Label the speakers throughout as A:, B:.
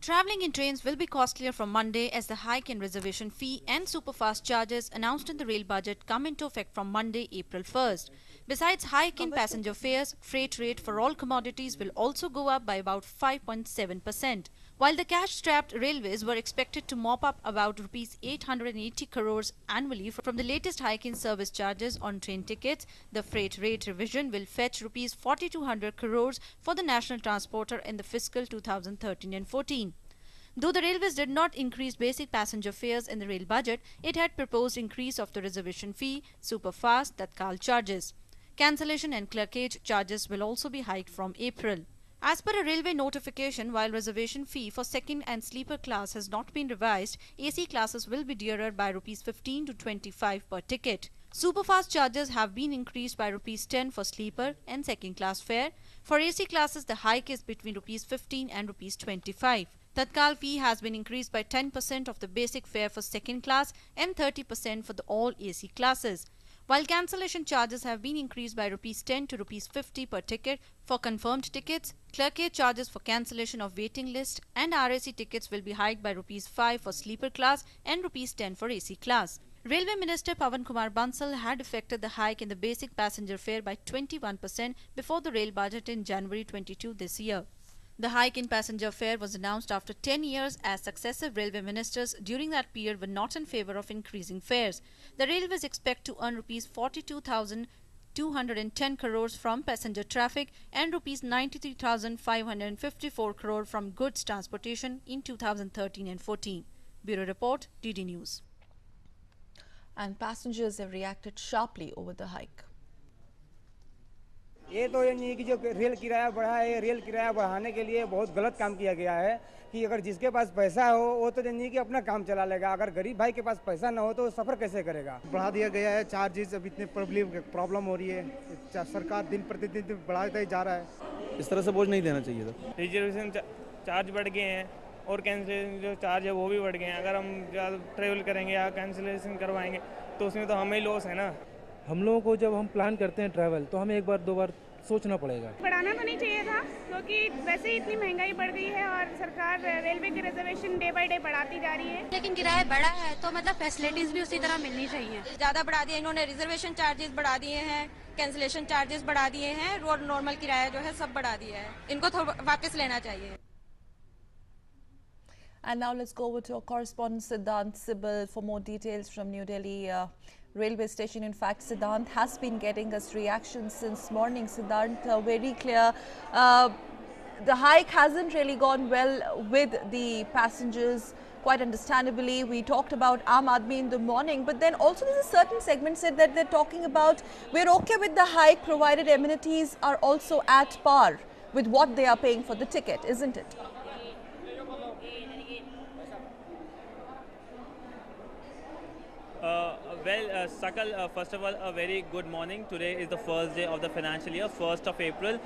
A: Travelling in trains will be costlier from Monday as the hike in reservation fee and Superfast charges announced in the rail budget come into effect from Monday, April 1st. Besides hike in passenger fares, freight rate for all commodities will also go up by about 5.7%. While the cash-strapped railways were expected to mop up about Rs 880 crores annually from the latest hike in service charges on train tickets, the freight rate revision will fetch Rs 4,200 crores for the national transporter in the fiscal 2013 and 14. Though the railways did not increase basic passenger fares in the rail budget, it had proposed increase of the reservation fee, Superfast, Tatkal charges. Cancellation and clerkage charges will also be hiked from April. As per a railway notification, while reservation fee for second and sleeper class has not been revised, AC classes will be dearer by Rs 15 to 25 per ticket. Superfast charges have been increased by Rs 10 for sleeper and second class fare. For AC classes, the hike is between Rs 15 and Rs 25. Tatkal fee has been increased by 10% of the basic fare for second class and 30% for the all AC classes. While cancellation charges have been increased by Rs 10 to Rs 50 per ticket for confirmed tickets, clerkage charges for cancellation of waiting list and RAC tickets will be hiked by Rs 5 for sleeper class and Rs 10 for AC class. Railway Minister Pawan Kumar Bansal had effected the hike in the basic passenger fare by 21% before the rail budget in January 22 this year. The hike in passenger fare was announced after 10 years as successive railway ministers during that period were not in favour of increasing fares. The railways expect to earn Rs 42,210 crores from passenger traffic and Rs 93,554 crore from goods transportation in 2013 and 14. Bureau Report, DD News.
B: And passengers have reacted sharply over the hike.
C: ये तो ये नहीं कि जो rail किराया बढ़ा है, rail किराया बढ़ाने के लिए बहुत गलत काम किया गया है कि अगर जिसके पास पैसा हो वो तो नहीं कि अपना काम चला लेगा, अगर गरीब भाई के पास पैसा ना हो तो सफ़र कैसे करेगा। बढ़ा दिया गया है चार्जेस, अब इतने प्रॉब्लम हो रही है, सरकार दिन प्रतिदिन बढ़ाता ही जा रहा है।
D: इस तरह से बोझ नहीं देना चाहिए था।
E: रिजर्वेशन चार्ज बढ़ गए हैं और कैंसिलेशन जो चार्ज है वो भी बढ़ गए हैं। अगर हम ज़्यादा ट्रेवल करेंगे या कैंसिलेशन करवाएंगे तो उसमें तो हमें लॉस है ना।
F: हम लोगों को जब हम प्लान करते हैं ट्रैवल तो हमें एक बार दो बार सोचना पड़ेगा।
G: बढ़ाना तो नहीं चाहिए था क्योंकि वैसे ही इतनी महंगाई बढ़ गई है और सरकार रेलवे की रिजर्वेशन डे बाय डे बढ़ाती जा रही है।
H: लेकिन किराया बढ़ा है तो मतलब फैसिलिटीज भी उसी तरह मिलनी चाहिए।
I: ज्यादा बढ़ा दिया इन्होंने, रिजर्वेशन चार्जेस बढ़ा दिए हैं, कैंसिलेशन चार्जेस बढ़ा दिए हैं और नॉर्मल किराया जो है सब बढ़ा दिया है। इनको वापस लेना चाहिए।
B: And now let's go over to our correspondent Sidhant Sibal for more details from New Delhi railway station. In fact, Sidhant has been getting us reactions since morning. Sidhant, very clear. The hike hasn't really gone well with the passengers. Quite understandably, we talked about Aam Aadmi in the morning, but then also there's a certain segment said that they're talking about we're okay with the hike provided amenities are also at par with what they are paying for the ticket, isn't it?
J: Sakal, first of all, a very good morning. Today is the first day of the financial year, 1st of April,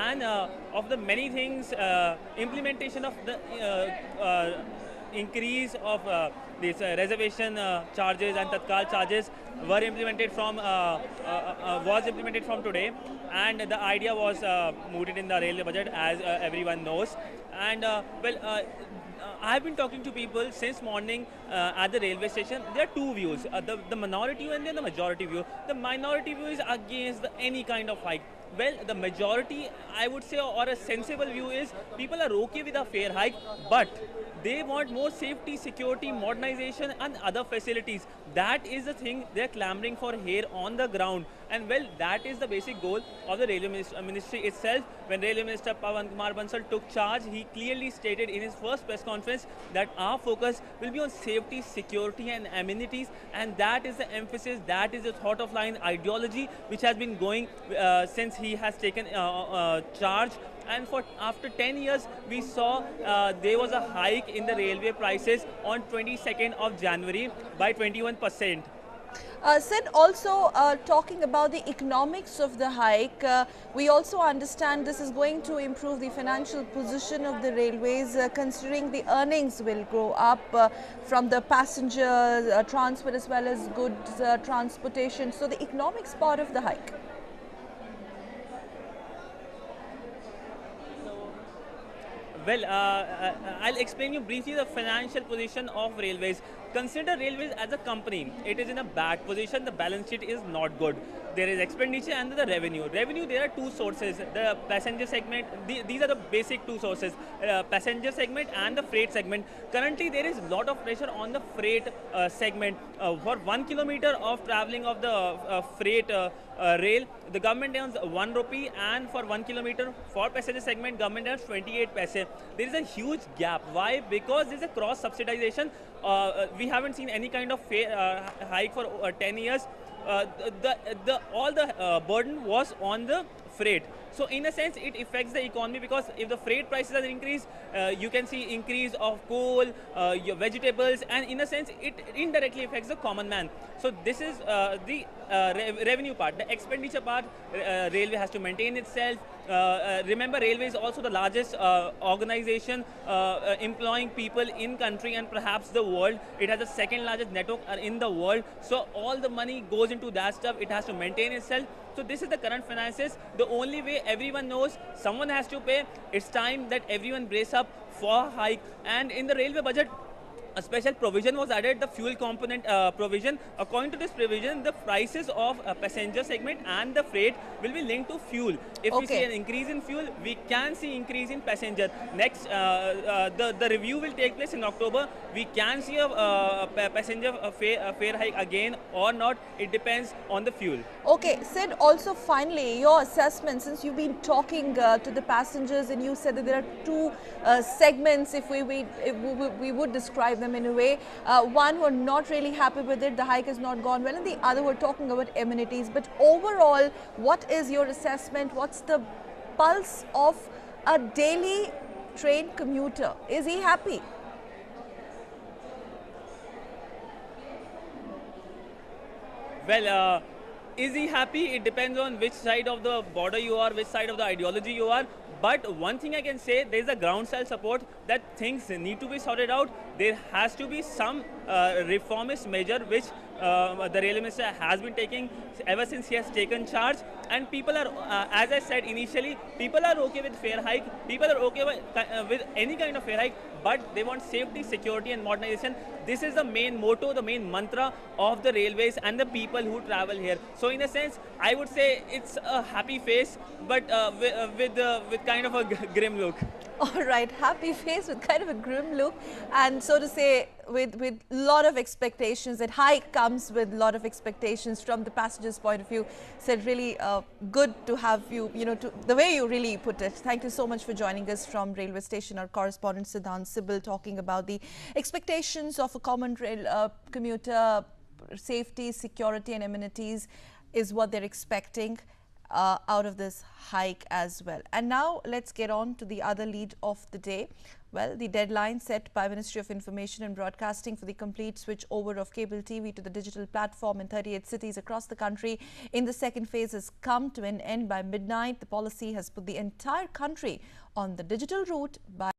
J: and of the many things, implementation of the increase of these reservation charges and Tatkal charges was implemented from today, and the idea was mooted in the railway budget, as everyone knows. And I have been talking to people since morning at the railway station. There are two views, the minority view and then the majority view. The minority view is against any kind of hike. Well, the majority, I would say, or a sensible view is people are okay with a fare hike, but they want more safety, security, modernization and other facilities. That is the thing they're clamoring for here on the ground. And well, that is the basic goal of the Railway Ministry itself. When Railway Minister Pawan Kumar Bansal took charge, he clearly stated in his first press conference that our focus will be on safety, security and amenities, and that is the emphasis, that is the thought of line ideology which has been going since he has taken charge. And after 10 years, we saw there was a hike in the railway prices on 22nd of January by 21%.
B: Sid, also talking about the economics of the hike, we also understand this is going to improve the financial position of the railways, considering the earnings will grow up from the passenger transport as well as goods transportation. So the economics part of the hike.
J: Well, I'll explain you briefly the financial position of railways. Consider railways as a company. It is in a bad position. The balance sheet is not good. There is expenditure and the revenue. Revenue, there are two sources. The passenger segment, these are the basic two sources. Passenger segment and the freight segment. Currently, there is a lot of pressure on the freight segment. For 1 kilometer of traveling of the freight rail, the government earns 1 rupee, and for 1 kilometer for passenger segment, government earns 28 paise. There is a huge gap. Why? Because there is a cross subsidization. We haven't seen any kind of fare hike for 10 years. All the burden was on the freight. So in a sense, it affects the economy, because if the freight prices are increased, you can see increase of coal, your vegetables, and in a sense, it indirectly affects the common man. So this is the revenue part. The expenditure part, railway has to maintain itself. Remember, railway is also the largest organization employing people in country and perhaps the world. It has the second largest network in the world. So all the money goes into that stuff. It has to maintain itself. So this is the current finances. The only way everyone knows someone has to pay. It's time that everyone brace up for a hike. And in the railway budget, a special provision was added, the fuel component provision. According to this provision, the prices of passenger segment and the freight will be linked to fuel. If we see an increase in fuel, we can see increase in passenger. Next, the review will take place in October. We can see a passenger fare hike again or not. It depends on the fuel.
B: Okay, Sid, also finally, your assessment, since you've been talking to the passengers and you said that there are two segments, if we would describe them in a way. One who are not really happy with it, the hike has not gone well, and the other were talking about amenities. But overall, what is your assessment? What's the pulse of a daily train commuter? Is he happy?
J: Well, is he happy? It depends on which side of the border you are, which side of the ideology you are. But one thing I can say, there is a ground style support that things need to be sorted out. There has to be some reformist measure which the railway minister has been taking ever since he has taken charge. And people are, as I said initially, people are okay with fare hike. People are okay with any kind of fare hike, but they want safety, security and modernization. This is the main motto, the main mantra of the railways and the people who travel here. So in a sense, I would say it's a happy face, but with kind of a grim look.
B: All right, happy face with kind of a grim look, and so to say, with lot of expectations. That hike comes with a lot of expectations from the passengers' point of view. Said really good to have you, the way you really put it. Thank you so much for joining us from railway station. Our correspondent Sidhant, Sibal, talking about the expectations of a common rail commuter. Safety, security and amenities is what they're expecting out of this hike as well. And now let's get on to the other lead of the day. Well, the deadline set by Ministry of Information and Broadcasting for the complete switch over of cable TV to the digital platform in 38 cities across the country in the second phase has come to an end by midnight. The policy has put the entire country on the digital route by